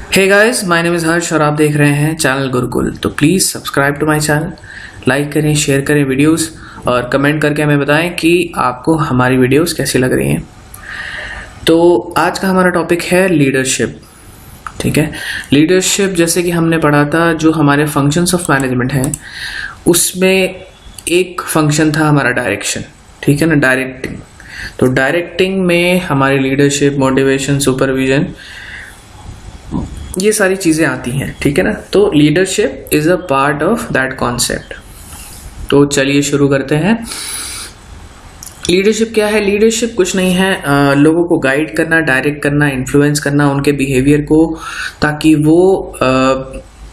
Hey guys, my name is Harsh और आप देख रहे हैं चैनल गुरुकुल। तो please subscribe to my channel, like करें, शेयर करें वीडियोस और कमेंट करके हमें बताएं कि आपको हमारी वीडियोस कैसी लग रही हैं। तो आज का हमारा टॉपिक है लीडरशिप। ठीक है, लीडरशिप जैसे कि हमने पढ़ा था, जो हमारे फंक्शंस ऑफ मैनेजमेंट हैं उसमें एक फंक्शन था हमारा डायरेक्शन। ठीक है ना, डायरेक्टिंग। तो डायरेक्टिंग में हमारी लीडरशिप, मोटिवेशन, सुपरविजन, ये सारी चीज़ें आती हैं। ठीक है ना, तो leadership is a part of that concept. तो चलिए शुरू करते हैं। लीडरशिप क्या है? लीडरशिप कुछ नहीं है, लोगों को गाइड करना, डायरेक्ट करना, इन्फ्लुएंस करना उनके बिहेवियर को, ताकि वो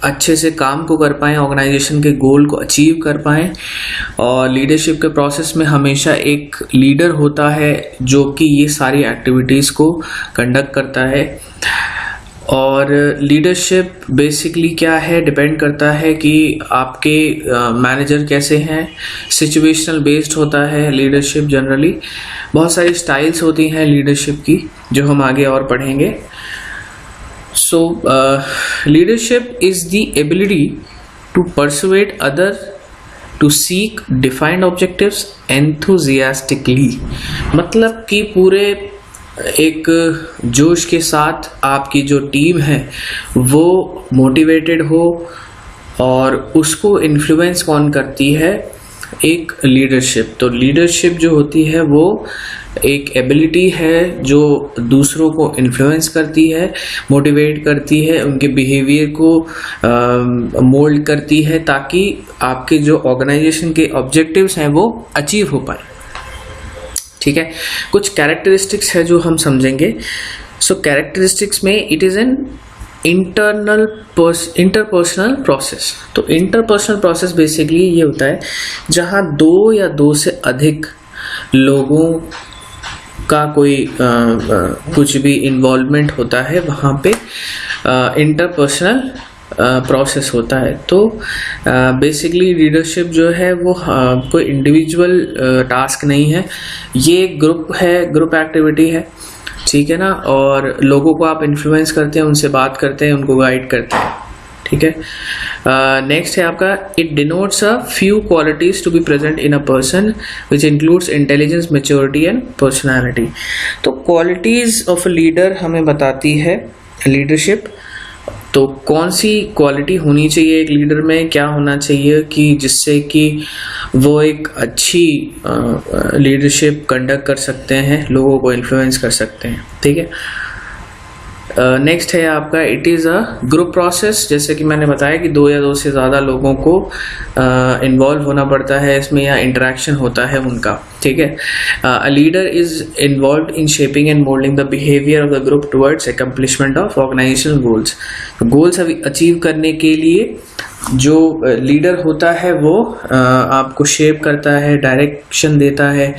अच्छे से काम को कर पाएँ, ऑर्गेनाइजेशन के गोल को अचीव कर पाएँ। और लीडरशिप के प्रोसेस में हमेशा एक लीडर होता है जो कि ये सारी एक्टिविटीज़ को कंडक्ट करता है। और लीडरशिप बेसिकली क्या है, डिपेंड करता है कि आपके मैनेजर कैसे हैं। सिचुएशनल बेस्ड होता है लीडरशिप जनरली। बहुत सारी स्टाइल्स होती हैं लीडरशिप की जो हम आगे और पढ़ेंगे। So leadership is the ability to persuade other to seek defined objectives enthusiastically. मतलब कि पूरे एक जोश के साथ आपकी जो टीम है वो मोटिवेटेड हो, और उसको इन्फ्लुएंस कौन करती है? एक लीडरशिप। तो लीडरशिप जो होती है वो एक एबिलिटी है जो दूसरों को इन्फ्लुएंस करती है, मोटिवेट करती है, उनके बिहेवियर को मोल्ड करती है, ताकि आपके जो ऑर्गेनाइजेशन के ऑब्जेक्टिव्स हैं वो अचीव हो पाए। ठीक है, कुछ कैरेक्टरिस्टिक्स है जो हम समझेंगे। सो कैरेक्टरिस्टिक्स में it is an interpersonal process. तो इंटरपर्सनल प्रोसेस बेसिकली ये होता है जहाँ दो या दो से अधिक लोगों का कोई कुछ भी इन्वॉल्वमेंट होता है, वहाँ पे इंटरपर्सनल प्रोसेस होता है। तो बेसिकली लीडरशिप जो है वो कोई इंडिविजुअल टास्क नहीं है, ये एक ग्रुप है, ग्रुप एक्टिविटी है। ठीक है ना, और लोगों को आप इन्फ्लुएंस करते हैं, उनसे बात करते हैं, उनको गाइड करते हैं। ठीक है, नेक्स्ट है आपका, it denotes a few qualities to be present in a person which includes intelligence, maturity and personality. तो क्वालिटीज ऑफ अ लीडर हमें बताती है लीडरशिप। तो कौन सी क्वालिटी होनी चाहिए एक लीडर में, क्या होना चाहिए कि जिससे कि वो एक अच्छी लीडरशिप कंडक्ट कर सकते हैं, लोगों को इन्फ्लुएंस कर सकते हैं। ठीक है, नेक्स्ट है आपका, it is a group process. जैसे कि मैंने बताया कि दो या दो से ज़्यादा लोगों को इन्वॉल्व होना पड़ता है इसमें, या इंटरेक्शन होता है उनका। ठीक है, a leader is involve in shaping and moulding the behaviour of the group towards accomplishment of organizational goals. Goals achieve करने के लिए जो लीडर होता है वो आपको शेप करता है, डायरेक्शन देता है।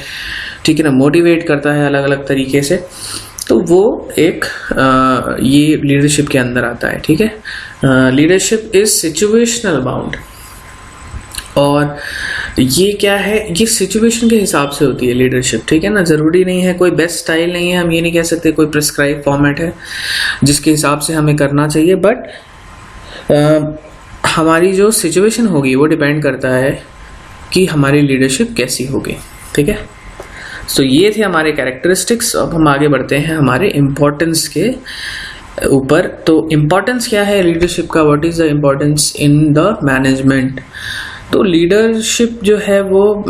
ठीक है ना, मोटिवेट करता है अलग अलग तरीके से। तो वो एक ये लीडरशिप के अंदर आता है। ठीक है, लीडरशिप इज सिचुएशनल बाउंड। और ये क्या है, ये सिचुएशन के हिसाब से होती है लीडरशिप। ठीक है ना, ज़रूरी नहीं है, कोई बेस्ट स्टाइल नहीं है, हम ये नहीं कह सकते कोई प्रिस्क्राइब फॉर्मेट है जिसके हिसाब से हमें करना चाहिए। बट हमारी जो सिचुएशन होगी वो डिपेंड करता है कि हमारी लीडरशिप कैसी होगी। ठीक है, तो ये थे हमारे कैरेक्टरिस्टिक्स। अब हम आगे बढ़ते हैं हमारे इम्पोर्टेंस के ऊपर। तो इम्पोर्टेंस क्या है लीडरशिप का? What is the importance in the management? तो लीडरशिप जो है वो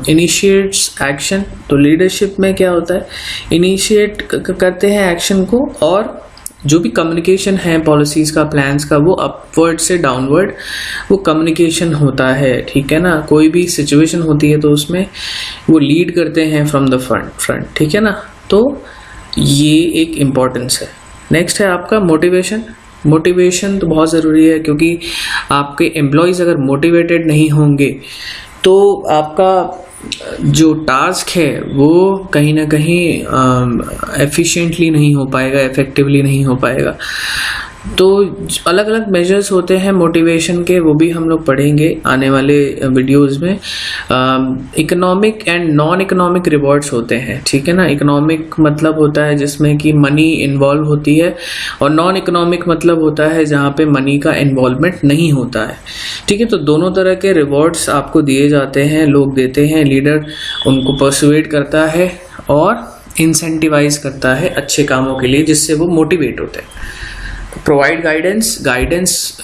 इनिशिएट्स एक्शन। तो लीडरशिप में क्या होता है, इनिशिएट करते हैं एक्शन को, और जो भी कम्युनिकेशन है पॉलिसीज़ का, प्लान्स का, वो अपवर्ड से डाउनवर्ड वो कम्युनिकेशन होता है। ठीक है ना, कोई भी सिचुएशन होती है तो उसमें वो लीड करते हैं फ्रॉम द फ्रंट। ठीक है ना, तो ये एक इम्पॉर्टेंस है। नेक्स्ट है आपका मोटिवेशन। मोटिवेशन तो बहुत ज़रूरी है, क्योंकि आपके एम्प्लॉयज़ अगर मोटिवेटेड नहीं होंगे तो आपका जो टास्क है वो कहीं ना कहीं एफिशिएंटली नहीं हो पाएगा, इफेक्टिवली नहीं हो पाएगा। तो अलग अलग मेजर्स होते हैं मोटिवेशन के, वो भी हम लोग पढ़ेंगे आने वाले वीडियोस में। Economic and non economic rewards होते हैं, ठीक है ना। इकोनॉमिक मतलब होता है जिसमें कि मनी इन्वॉल्व होती है, और नॉन इकोनॉमिक मतलब होता है जहाँ पे मनी का इन्वॉल्वमेंट नहीं होता है, ठीक है। तो दोनों तरह के रिवॉर्ड्स आपको दिए जाते हैं, लोग देते हैं, लीडर उनको परसुएड करता है और इंसेंटिवाइज करता है अच्छे कामों के लिए, जिससे वो मोटिवेट होते हैं। Provide guidance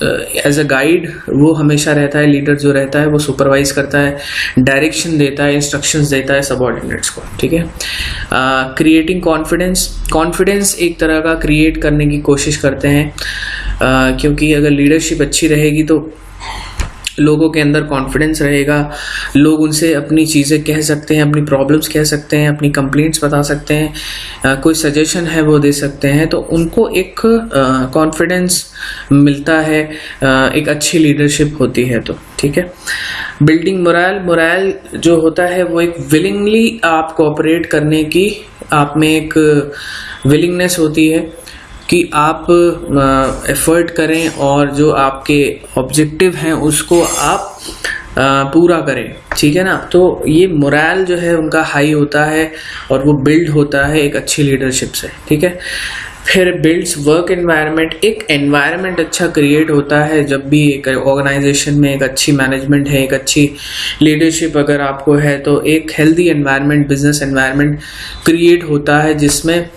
as a guide वो हमेशा रहता है, लीडर जो रहता है वो सुपरवाइज करता है, डायरेक्शन देता है, इंस्ट्रक्शंस देता है सबऑर्डिनेट्स को, ठीक है। क्रिएटिंग कॉन्फिडेंस एक तरह का क्रिएट करने की कोशिश करते हैं, क्योंकि अगर लीडरशिप अच्छी रहेगी तो लोगों के अंदर कॉन्फिडेंस रहेगा, लोग उनसे अपनी चीज़ें कह सकते हैं, अपनी प्रॉब्लम्स कह सकते हैं, अपनी कंप्लेंट्स बता सकते हैं, कोई सजेशन है वो दे सकते हैं, तो उनको एक कॉन्फिडेंस मिलता है, एक अच्छी लीडरशिप होती है तो, ठीक है। बिल्डिंग मोरल जो होता है वो एक विलिंगली आप कोऑपरेट करने की आप में एक विलिंगनेस होती है कि आप एफर्ट करें और जो आपके ऑब्जेक्टिव हैं उसको आप पूरा करें, ठीक है ना। तो ये मोरल जो है उनका हाई होता है और वो बिल्ड होता है एक अच्छी लीडरशिप से, ठीक है। फिर बिल्ड्स वर्क एनवायरनमेंट, एक एनवायरनमेंट अच्छा क्रिएट होता है जब भी एक ऑर्गेनाइजेशन में एक अच्छी मैनेजमेंट है, एक अच्छी लीडरशिप अगर आपको है तो एक healthy environment, business environment create होता है जिसमें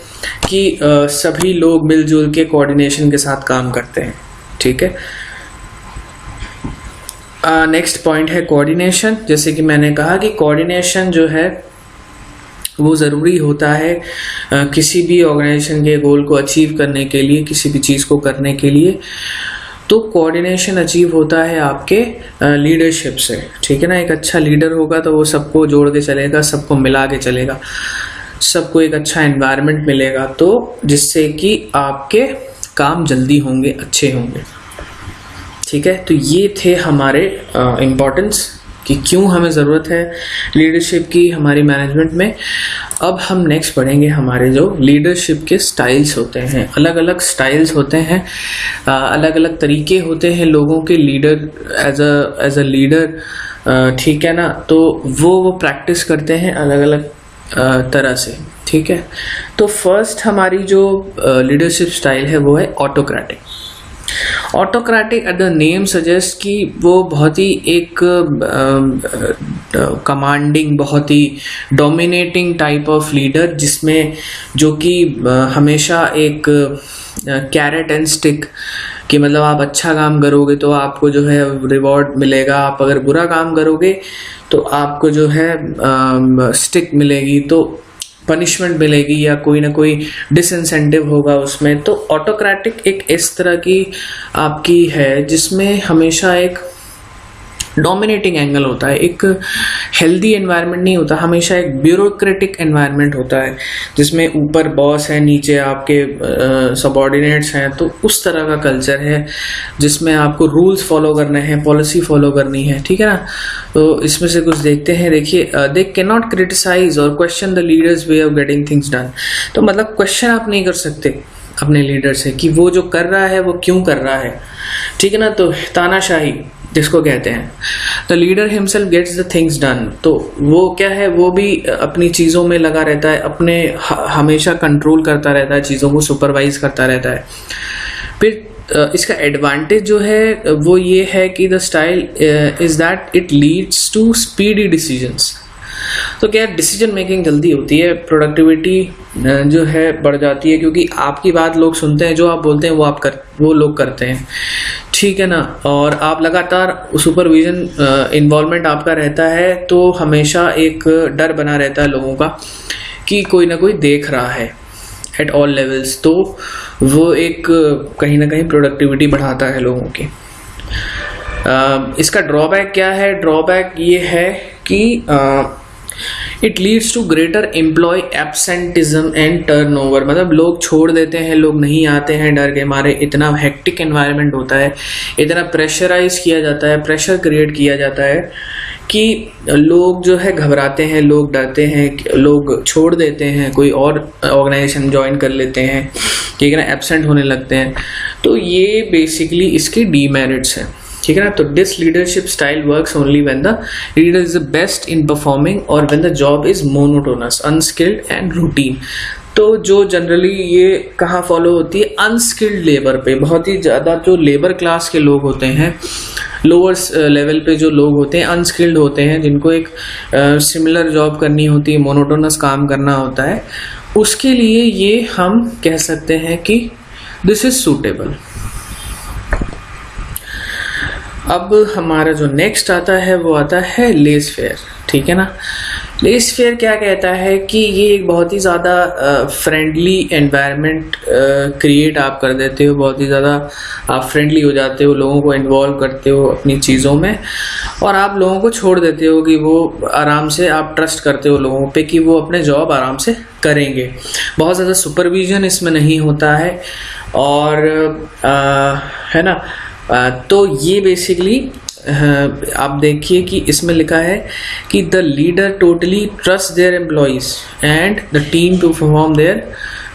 कि सभी लोग मिलजुल के कोऑर्डिनेशन के साथ काम करते हैं, ठीक है। नेक्स्ट पॉइंट है कोऑर्डिनेशन। जैसे कि मैंने कहा कि कोऑर्डिनेशन जो है वो ज़रूरी होता है किसी भी ऑर्गेनाइजेशन के गोल को अचीव करने के लिए, किसी भी चीज़ को करने के लिए। तो कोऑर्डिनेशन अचीव होता है आपके लीडरशिप से, ठीक है ना। एक अच्छा लीडर होगा तो वो सबको जोड़ के चलेगा, सबको मिला के चलेगा, सबको एक अच्छा एनवायरनमेंट मिलेगा, तो जिससे कि आपके काम जल्दी होंगे, अच्छे होंगे, ठीक है। तो ये थे हमारे इम्पोर्टेंस कि क्यों हमें ज़रूरत है लीडरशिप की हमारी मैनेजमेंट में। अब हम नेक्स्ट पढ़ेंगे हमारे जो लीडरशिप के स्टाइल्स होते हैं। अलग अलग स्टाइल्स होते हैं, अलग अलग तरीके होते हैं लोगों के लीडर एज अ लीडर, ठीक है ना। तो वो प्रैक्टिस करते हैं अलग अलग तरह से, ठीक है। तो फर्स्ट हमारी जो लीडरशिप स्टाइल है वो है autocratic. Autocratic at the name suggest कि वो बहुत ही एक कमांडिंग, बहुत ही डोमिनेटिंग टाइप ऑफ लीडर, जिसमें जो कि हमेशा एक कैरेट एंड स्टिक कि मतलब आप अच्छा काम करोगे तो आपको जो है रिवॉर्ड मिलेगा, आप अगर बुरा काम करोगे तो आपको जो है स्टिक मिलेगी, तो पनिशमेंट मिलेगी या कोई ना कोई डिसइंसेंटिव होगा उसमें। तो ऑटोक्रेटिक एक इस तरह की आपकी है जिसमें हमेशा एक डोमिनेटिंग एंगल होता है, एक हेल्दी एनवायरनमेंट नहीं होता, हमेशा एक ब्यूरोक्रेटिक एनवायरनमेंट होता है जिसमें ऊपर बॉस है, नीचे आपके सबऑर्डिनेट्स हैं। तो उस तरह का कल्चर है जिसमें आपको रूल्स फॉलो करने हैं, पॉलिसी फॉलो करनी है, ठीक है ना। तो इसमें से कुछ देखते हैं। देखिए, दे कैन नॉट क्रिटिसाइज और question the leaders way of getting things done. तो मतलब क्वेश्चन आप नहीं कर सकते अपने लीडर से कि वो जो कर रहा है वो क्यों कर रहा है, ठीक है ना। तो तानाशाही जिसको कहते हैं, the leader himself gets the things done. तो वो क्या है, वो भी अपनी चीज़ों में लगा रहता है, अपने हमेशा कंट्रोल करता रहता है, चीज़ों को सुपरवाइज करता रहता है। फिर इसका एडवांटेज जो है वो ये है कि the style is that it leads to speedy decisions. तो क्या डिसीजन मेकिंग जल्दी होती है, प्रोडक्टिविटी जो है बढ़ जाती है, क्योंकि आपकी बात लोग सुनते हैं, जो आप बोलते हैं वो लोग करते हैं, ठीक है ना। और आप लगातार सुपरविजन इन्वॉल्वमेंट आपका रहता है, तो हमेशा एक डर बना रहता है लोगों का कि कोई ना कोई देख रहा है एट ऑल लेवल्स। तो वो एक कहीं ना कहीं प्रोडक्टिविटी बढ़ाता है लोगों की। इसका ड्रॉबैक क्या है? ड्रॉबैक ये है कि it leads to greater employ absenteeism and turnover. मतलब लोग छोड़ देते हैं, लोग नहीं आते हैं डर के मारे। इतना हेक्टिक एनवायरनमेंट होता है, इतना प्रेशराइज किया जाता है, प्रेशर क्रिएट किया जाता है कि लोग जो है घबराते हैं, लोग डरते हैं, लोग छोड़ देते हैं, कोई और ऑर्गेनाइजेशन ज्वाइन कर लेते हैं, ठीक है ना, एब्सेंट होने लगते हैं। तो ये बेसिकली इसके डीमेरिट्स हैं, ठीक है ना। तो this leadership style works only when the leader is the best in performing और when the job is monotonous, unskilled and routine. तो जो जनरली ये कहाँ फॉलो होती है, अनस्किल्ड लेबर पे। बहुत ही ज़्यादा जो लेबर क्लास के लोग होते हैं, लोअर लेवल पे जो लोग होते हैं, अनस्किल्ड होते हैं, जिनको एक सिमिलर जॉब करनी होती है, मोनोटोनस काम करना होता है, उसके लिए ये हम कह सकते हैं कि दिस इज सूटेबल। अब हमारा जो नेक्स्ट आता है वो आता है लेस फेयर, ठीक है ना। लेस फेयर क्या कहता है कि ये एक बहुत ही ज़्यादा फ्रेंडली एनवायरनमेंट क्रिएट आप कर देते हो, बहुत ही ज़्यादा आप फ्रेंडली हो जाते हो, लोगों को इन्वॉल्व करते हो अपनी चीज़ों में, और आप लोगों को छोड़ देते हो कि वो आराम से, आप ट्रस्ट करते हो लोगों पे कि वो अपने जॉब आराम से करेंगे। बहुत ज़्यादा सुपरविजन इसमें नहीं होता है, और है ना। तो ये बेसिकली आप देखिए कि इसमें लिखा है कि the leader totally trust their employees and the team to perform their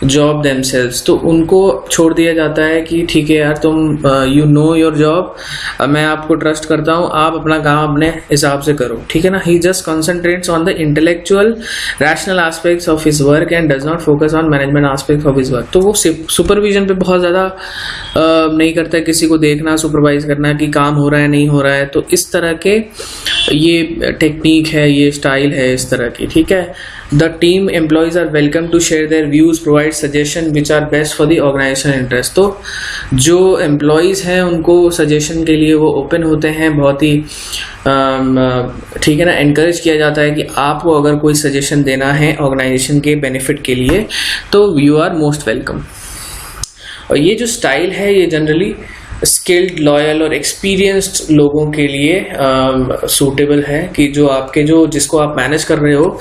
job themselves. तो उनको छोड़ दिया जाता है कि ठीक है यार, तुम यू नो योर जॉब, मैं आपको ट्रस्ट करता हूँ, आप अपना काम अपने हिसाब से करो, ठीक है ना। He just concentrates on the intellectual rational aspects of his work and does not focus on management aspects of his work. तो वो सुपरविजन पे बहुत ज़्यादा नहीं करता है, किसी को देखना, सुपरवाइज करना कि काम हो रहा है नहीं हो रहा है। तो इस तरह के ये टेक्निक है, ये स्टाइल है इस तरह की, ठीक है। The team employees are welcome to share their views, provide suggestion which are best for the organization interest। तो जो employees हैं उनको suggestion के लिए वो open होते हैं, बहुत ही ठीक है ना। encourage किया जाता है कि आपको अगर कोई suggestion देना है organization के benefit के लिए तो you are most welcome। और ये जो स्टाइल है ये जनरली स्किल्ड, लॉयल और एक्सपीरियंस्ड लोगों के लिए सूटेबल है, कि जो जिसको आप मैनेज कर रहे हो,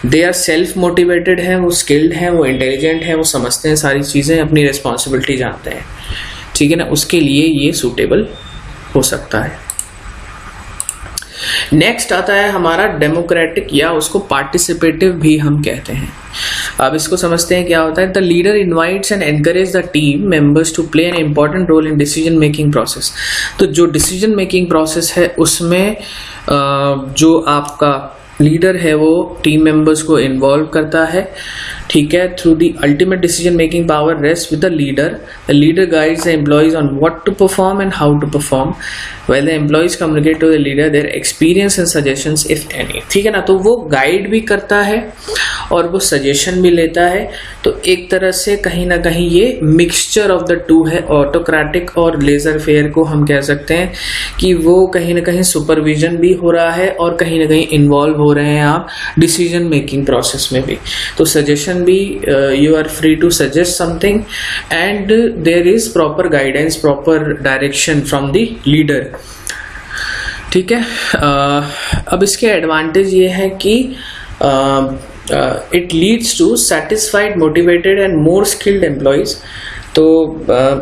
दे आर सेल्फ मोटिवेटेड हैं, वो स्किल्ड हैं, वो इंटेलिजेंट हैं, वो समझते हैं सारी चीज़ें, अपनी रिस्पॉन्सिबिलिटी जानते हैं, ठीक है ना। उसके लिए ये सूटेबल हो सकता है। नेक्स्ट आता है हमारा डेमोक्रेटिक, या उसको पार्टिसिपेटिव भी हम कहते हैं। अब इसको समझते हैं क्या होता है। The leader invites and encourage the team members to play an important role in decision making process. तो जो डिसीजन मेकिंग प्रोसेस है उसमें जो आपका लीडर है वो टीम मेंबर्स को इन्वॉल्व करता है, ठीक है। Through the ultimate decision making power rest with the leader guides the employees on what to perform and how to perform, while the employees communicate to the leader their experience and suggestions if any, ठीक है ना। तो वो guide भी करता है और वो सजेशन भी लेता है। तो एक तरह से कहीं ना कहीं ये मिक्सचर ऑफ द टू है। ऑटोक्रेटिक और लेजर फेयर को हम कह सकते हैं कि वो कहीं ना कहीं सुपरविजन भी हो रहा है और कहीं ना कहीं इन्वॉल्व हो रहे हैं आप डिसीजन मेकिंग प्रोसेस में भी। तो सजेशन भी, you are free to suggest something and there is proper guidance, proper direction from the leader, ठीक है। अब इसके एडवांटेज ये है कि it leads to satisfied, motivated and more skilled employees। तो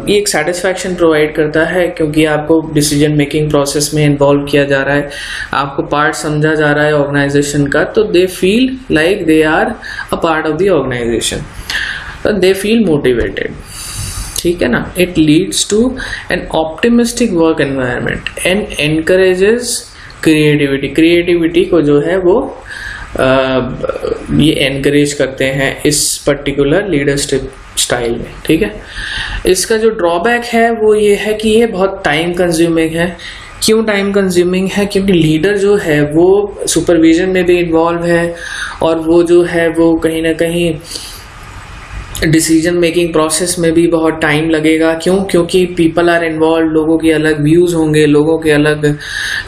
ये एक सेटिस्फैक्शन प्रोवाइड करता है क्योंकि आपको डिसीजन मेकिंग प्रोसेस में इन्वॉल्व किया जा रहा है, आपको पार्ट समझा जा रहा है ऑर्गेनाइजेशन का, तो they feel like they are a part of the organization, they feel motivated, ठीक है ना। It leads to an optimistic work environment and encourages creativity को जो है वो ये एनकरेज करते हैं इस पर्टिकुलर लीडरशिप स्टाइल में, ठीक है। इसका जो ड्रॉबैक है वो ये है कि ये बहुत टाइम कंज्यूमिंग है। क्यों टाइम कंज्यूमिंग है? क्योंकि लीडर जो है वो सुपरविजन में भी इन्वॉल्व है और वो जो है वो कहीं ना कहीं डिसीजन मेकिंग प्रोसेस में भी बहुत टाइम लगेगा। क्यों? क्योंकि पीपल आर इन्वॉल्व, लोगों के अलग व्यूज़ होंगे, लोगों के अलग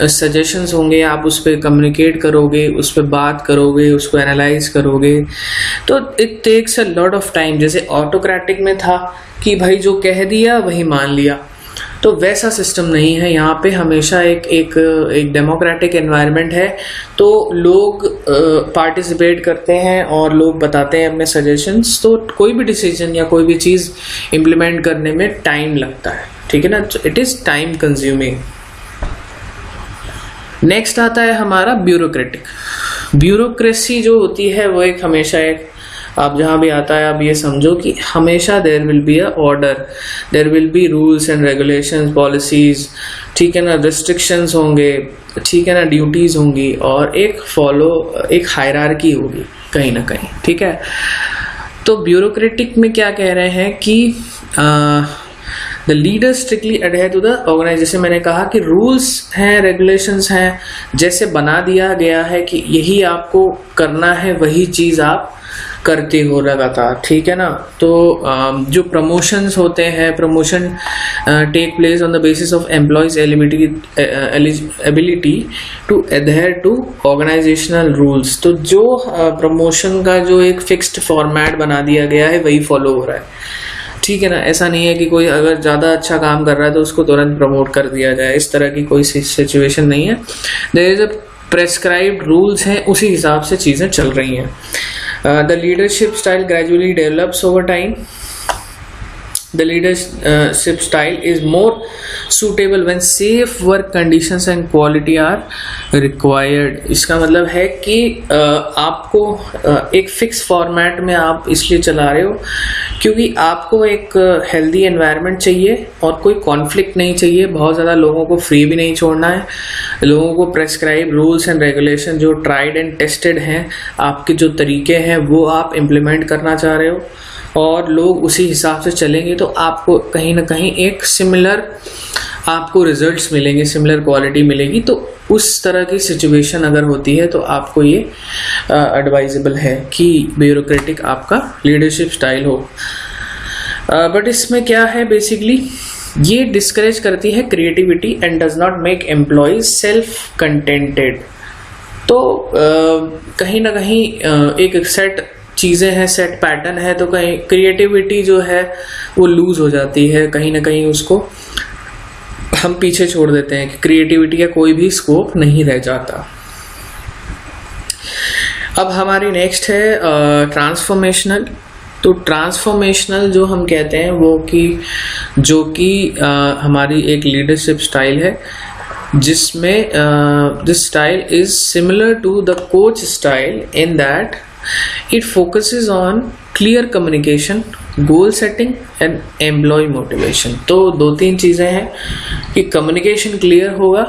सजेशंस होंगे, आप उस पर कम्युनिकेट करोगे, उस पर बात करोगे, उसको एनालाइज करोगे, तो it takes a lot of time. जैसे ऑटोक्रेटिक में था कि भाई जो कह दिया वही मान लिया, तो वैसा सिस्टम नहीं है। यहाँ पे हमेशा एक डेमोक्रेटिक एनवायरनमेंट है, तो लोग पार्टिसिपेट करते हैं और लोग बताते हैं अपने सजेशंस, तो कोई भी डिसीजन या कोई भी चीज़ इम्प्लीमेंट करने में टाइम लगता है, ठीक है ना। It is time consuming. Next आता है हमारा ब्यूरोक्रेटिक। ब्यूरोक्रेसी जो होती है वो एक हमेशा एक आप जहाँ भी आता है आप ये समझो कि हमेशा there will be a order, there will be rules and regulations, policies, ठीक है ना, रिस्ट्रिक्शंस होंगे, ठीक है ना, ड्यूटीज होंगी, और एक हायरार्की होगी कहीं ना कहीं, ठीक है। तो ब्यूरोक्रेटिक में क्या कह रहे हैं कि the leader strictly adhere to the organization. जैसे मैंने कहा कि रूल्स हैं, रेगुलेशंस हैं, जैसे बना दिया गया है कि यही आपको करना है, वही चीज आप करते हो लगातार, ठीक है ना। तो जो प्रमोशंस होते हैं, promotion take place on the basis of employees ability to adhere to organizational rules. तो जो प्रमोशन का जो एक फिक्स्ड फॉर्मेट बना दिया गया है वही फॉलो हो रहा है, ठीक है ना। ऐसा नहीं है कि कोई अगर ज़्यादा अच्छा काम कर रहा है तो उसको तुरंत प्रमोट कर दिया जाए, इस तरह की कोई सिचुएशन नहीं है। There is a prescribed rules हैं, उसी हिसाब से चीज़ें चल रही हैं। The leadership style gradually develops over time. The leadership style is more suitable when safe work conditions and quality are required। इसका मतलब है कि आपको एक फिक्स फॉर्मेट में आप इसलिए चला रहे हो क्योंकि आपको एक हेल्दी एनवायरनमेंट चाहिए और कोई कॉन्फ्लिक्ट नहीं चाहिए, बहुत ज़्यादा लोगों को फ्री भी नहीं छोड़ना है, लोगों को प्रेस्क्राइब रूल्स एंड रेगुलेशन जो ट्राइड एंड टेस्टेड हैं, आपके जो तरीके हैं वो आप इम्प्लीमेंट करना चाह रहे हो और लोग उसी हिसाब से चलेंगे तो आपको कहीं ना कहीं एक सिमिलर आपको रिजल्ट्स मिलेंगे, सिमिलर क्वालिटी मिलेगी। तो उस तरह की सिचुएशन अगर होती है तो आपको ये एडवाइजेबल है कि ब्यूरोक्रेटिक आपका लीडरशिप स्टाइल हो। बट इसमें क्या है, बेसिकली ये डिस्करेज करती है creativity and does not make employees self contented. तो कहीं ना कहीं एक सेट चीज़ें हैं, सेट पैटर्न है, तो कहीं क्रिएटिविटी जो है वो लूज हो जाती है, कहीं ना कहीं उसको हम पीछे छोड़ देते हैं कि क्रिएटिविटी का कोई भी स्कोप नहीं रह जाता। अब हमारी नेक्स्ट है ट्रांसफॉर्मेशनल। तो ट्रांसफॉर्मेशनल जो हम कहते हैं वो जो कि हमारी एक लीडरशिप स्टाइल है जिसमें this style is similar to the coach style in that it focuses on clear communication, goal setting and employee motivation। तो 2-3 चीज़ें हैं कि कम्युनिकेशन क्लियर होगा,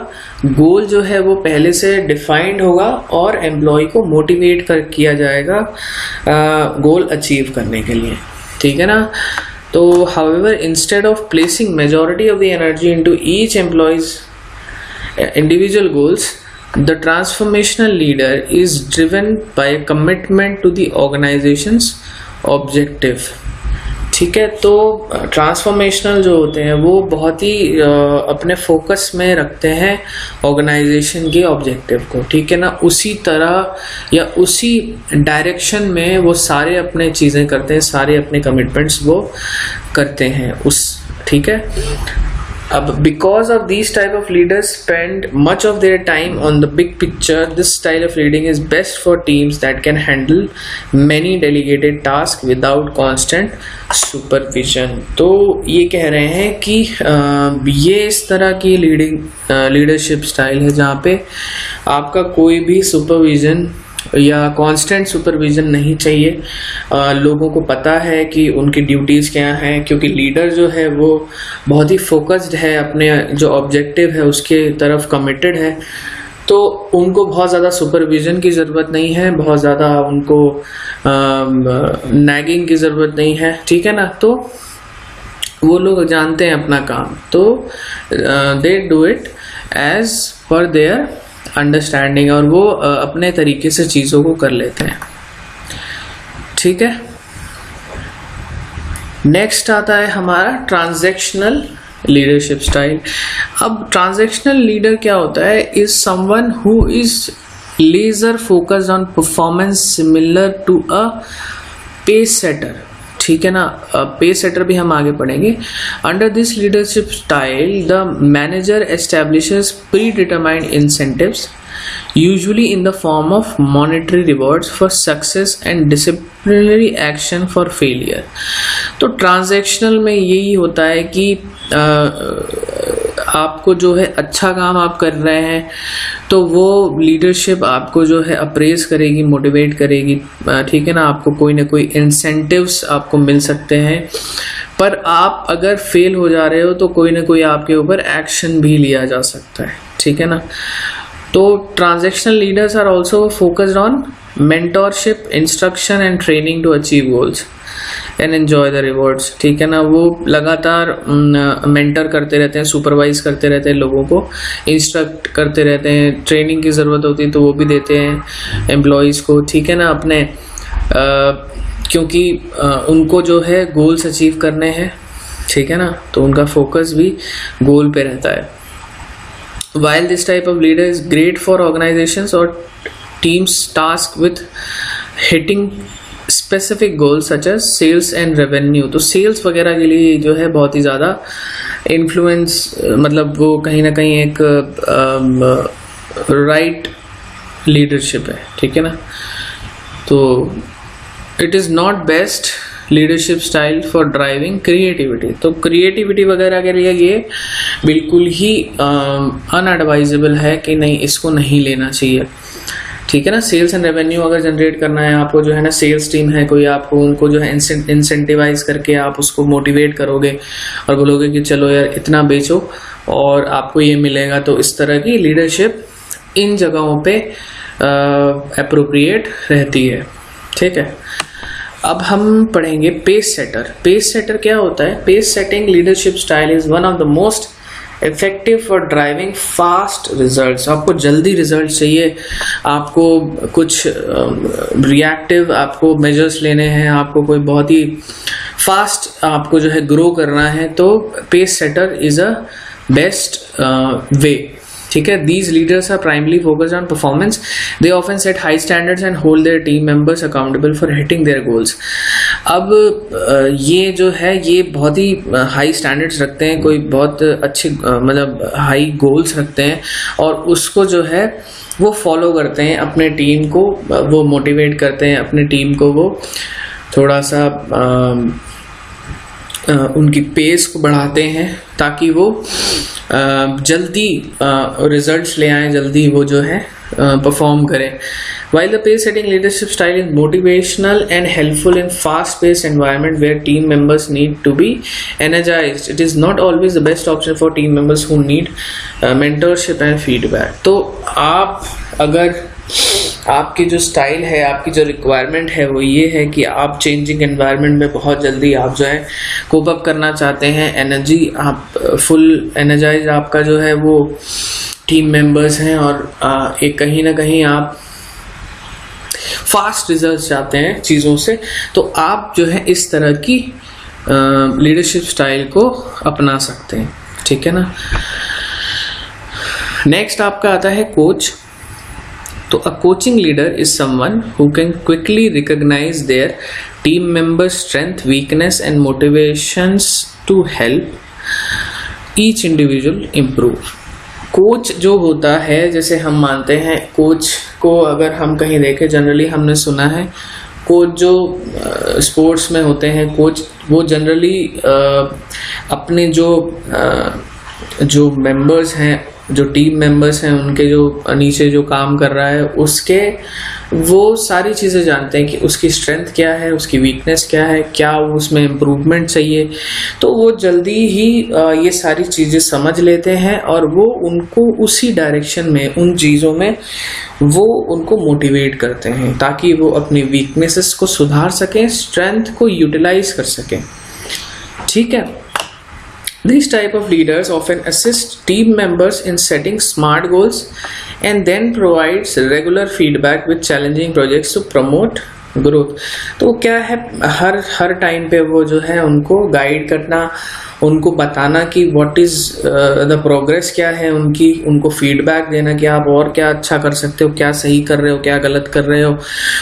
गोल जो है वो पहले से डिफाइंड होगा और एम्प्लॉय को मोटिवेट किया जाएगा गोल अचीव करने के लिए, ठीक है ना। तो however instead of placing majority of the energy into each employee's individual goals, the transformational leader is driven by a commitment to the organization's objective। ठीक है, तो ट्रांसफॉर्मेशनल जो होते हैं वो बहुत ही अपने फोकस में रखते हैं ऑर्गेनाइजेशन के ऑब्जेक्टिव को, ठीक है ना। उसी तरह या उसी डायरेक्शन में वो सारे अपने चीज़ें करते हैं, सारे अपने कमिटमेंट्स वो करते हैं ठीक है। अब because of these type of leaders spend much of their time on the big picture, this style of leading is best for teams that can handle many delegated tasks without constant supervision। तो ये कह रहे हैं कि ये इस तरह की लीडरशिप स्टाइल है जहाँ पे आपका कोई भी सुपरविजन या कांस्टेंट सुपरविजन नहीं चाहिए, लोगों को पता है कि उनकी ड्यूटीज़ क्या हैं, क्योंकि लीडर जो है वो बहुत ही फोकस्ड है, अपने जो ऑब्जेक्टिव है उसके तरफ कमिटेड है, तो उनको बहुत ज़्यादा सुपरविजन की ज़रूरत नहीं है, बहुत ज़्यादा उनको नैगिंग की ज़रूरत नहीं है, ठीक है ना। तो वो लोग जानते हैं अपना काम, तो they do it as per their understanding, और वो अपने तरीके से चीज़ों को कर लेते हैं, ठीक है। नेक्स्ट आता है हमारा ट्रांजैक्शनल लीडरशिप स्टाइल। अब ट्रांजैक्शनल लीडर क्या होता है, is someone who is laser focused on performance similar to a pace setter, ठीक है ना। पे सेटर भी हम आगे पढ़ेंगे। Under this leadership style the manager establishes predetermined incentives usually in the form of monetary rewards for success and disciplinary action for failure. तो transactional में यही होता है कि आपको जो है अच्छा काम आप कर रहे हैं तो वो लीडरशिप आपको जो है अप्रेज करेगी, मोटिवेट करेगी, ठीक है ना। आपको कोई ना कोई इंसेंटिव्स आपको मिल सकते हैं, पर आप अगर फेल हो जा रहे हो तो कोई ना कोई आपके ऊपर एक्शन भी लिया जा सकता है, ठीक है ना। तो transactional leaders are also focused on mentorship, instruction and training to achieve goals and enjoy the rewards, ठीक है ना। वो लगातार मेंटर करते रहते हैं, सुपरवाइज करते रहते हैं, लोगों को इंस्ट्रक्ट करते रहते हैं, ट्रेनिंग की ज़रूरत होती है तो वो भी देते हैं एम्प्लॉयज़ को, ठीक है ना, अपने क्योंकि उनको जो है गोल्स अचीव करने हैं, ठीक है ना, तो उनका फोकस भी गोल पे रहता है। While this type of leader is great for organizations or teams tasked with hitting specific goals such as sales and revenue, तो सेल्स वगैरह के लिए जो है बहुत ही ज़्यादा इन्फ्लुएंस, मतलब वो कहीं ना कहीं एक राइट लीडरशिप है, ठीक है ना। तो it is not best leadership style for driving creativity, तो क्रिएटिविटी वगैरह के लिए ये बिल्कुल ही अनएडवाइजेबल है कि नहीं, इसको नहीं लेना चाहिए, ठीक है ना। सेल्स एंड रेवेन्यू अगर जनरेट करना है आपको, जो है ना, सेल्स टीम है कोई, आपको उनको जो है इंसेंटिवाइज करके आप उसको मोटिवेट करोगे और बोलोगे कि चलो यार इतना बेचो और आपको ये मिलेगा, तो इस तरह की लीडरशिप इन जगहों पे एप्रोप्रिएट रहती है, ठीक है। अब हम पढ़ेंगे पेस सेटर। पेस सेटर क्या होता है? Pace setting leadership style is one of the most effective for driving fast results. आपको जल्दी रिजल्ट चाहिए, आपको कुछ रिएक्टिव आपको मेजर्स लेने हैं, आपको कोई बहुत ही फास्ट आपको जो है ग्रो करना है, तो pace setter is a best way, ठीक है। These leaders are primarily focused on performance. They often set high standards and hold their team members accountable for hitting their goals. अब ये जो है ये बहुत ही हाई स्टैंडर्ड्स रखते हैं, कोई बहुत अच्छे मतलब हाई गोल्स रखते हैं और उसको जो है वो फॉलो करते हैं, अपने टीम को वो मोटिवेट करते हैं, अपने टीम को वो थोड़ा सा उनकी पेस को बढ़ाते हैं ताकि वो जल्दी रिजल्ट्स ले आएँ, जल्दी वो जो है परफॉर्म करें। While the pace setting leadership style is motivational and helpful in fast paced environment where team members need to be energized, it is not always the best option for team members who need mentorship and feedback. तो आप अगर आपकी जो style है, आपकी जो requirement है वो ये है कि आप चेंजिंग एनवायरनमेंट में बहुत जल्दी आप जो है कोप अप करना चाहते हैं, एनर्जी आप फुल एनर्जाइज आपका जो है वो टीम मेंबर्स हैं और एक कहीं ना कहीं आप फास्ट रिजल्ट्स चाहते हैं चीज़ों से, तो आप जो है इस तरह की लीडरशिप स्टाइल को अपना सकते हैं, ठीक है ना। नेक्स्ट आपका आता है कोच। तो a coaching leader is someone who can quickly recognize their team members' strength, weakness and motivations to help each individual improve. Coach जो होता है, जैसे हम मानते हैं कोच को अगर हम कहीं देखें, जनरली हमने सुना है कोच जो स्पोर्ट्स में होते हैं, कोच वो जनरली अपने जो मेंबर्स हैं, जो टीम मेंबर्स हैं, उनके जो नीचे जो काम कर रहा है उसके वो सारी चीज़ें जानते हैं कि उसकी स्ट्रेंथ क्या है, उसकी वीकनेस क्या है, क्या उसमें इम्प्रूवमेंट चाहिए, तो वो जल्दी ही ये सारी चीज़ें समझ लेते हैं और वो उनको उसी डायरेक्शन में, उन चीज़ों में वो उनको मोटिवेट करते हैं ताकि वो अपनी वीकनेसेस को सुधार सकें, स्ट्रेंथ को यूटिलाइज कर सकें, ठीक है। These type of leaders often assist team members in setting smart goals and then provides regular feedback with challenging projects to promote growth. तो क्या है, हर टाइम पे वो जो है उनको गाइड करना, उनको बताना कि व्हाट इज द प्रोग्रेस क्या है उनकी, उनको फीडबैक देना कि आप और क्या अच्छा कर सकते हो, क्या सही कर रहे हो, क्या गलत कर रहे हो।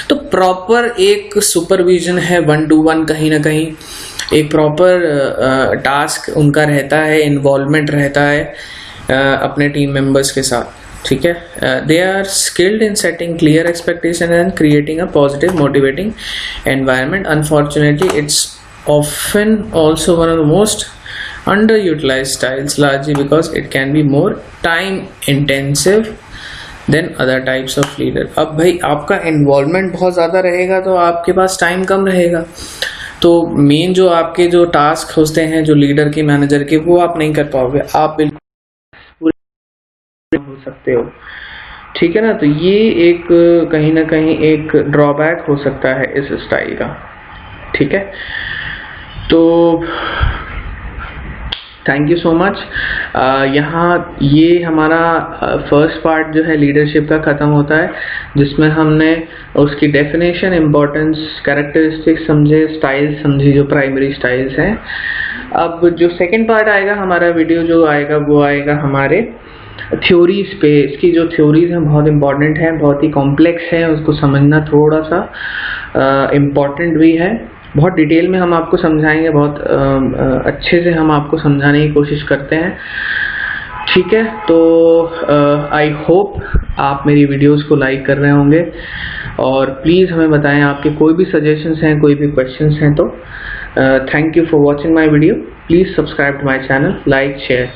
तो प्रॉपर एक सुपरविजन है, 1-to-1 कहीं ना कहीं एक प्रॉपर टास्क उनका रहता है, इन्वॉल्वमेंट रहता है अपने टीम मेंबर्स के साथ, ठीक है। They are skilled in setting clear expectation and creating a positive motivating environment. Unfortunately it's often also one of the most underutilized styles largely because it can be more time intensive than other types of leader. अब भाई आपका involvement बहुत ज़्यादा रहेगा तो आपके पास time कम रहेगा, तो मेन जो आपके जो टास्क होते हैं जो लीडर के मैनेजर के वो आप नहीं कर पाओगे, आप बिल्कुल हो सकते हो, ठीक है ना। तो ये एक कहीं ना कहीं एक ड्रॉबैक हो सकता है इस स्टाइल का, ठीक है। तो थैंक यू सो मच। यहाँ ये हमारा फर्स्ट पार्ट जो है लीडरशिप का ख़त्म होता है, जिसमें हमने उसकी डेफिनेशन, इम्पोर्टेंस, कैरेक्टरिस्टिक्स समझे, स्टाइल्स समझी जो प्राइमरी स्टाइल्स हैं। अब जो सेकंड पार्ट आएगा हमारा वीडियो जो आएगा वो आएगा हमारे थ्योरीज पे। इसकी जो थ्योरीज हैं बहुत इम्पॉर्टेंट हैं, बहुत ही कॉम्प्लेक्स हैं, उसको समझना थोड़ा सा इम्पॉर्टेंट भी है। बहुत डिटेल में हम आपको समझाएंगे, बहुत अच्छे से हम आपको समझाने की कोशिश करते हैं, ठीक है। तो आई होप आप मेरी वीडियोस को लाइक कर रहे होंगे, और प्लीज़ हमें बताएं आपके कोई भी सजेशंस हैं, कोई भी क्वेश्चंस हैं तो। Thank you for watching my video. Please subscribe to my channel, like, share.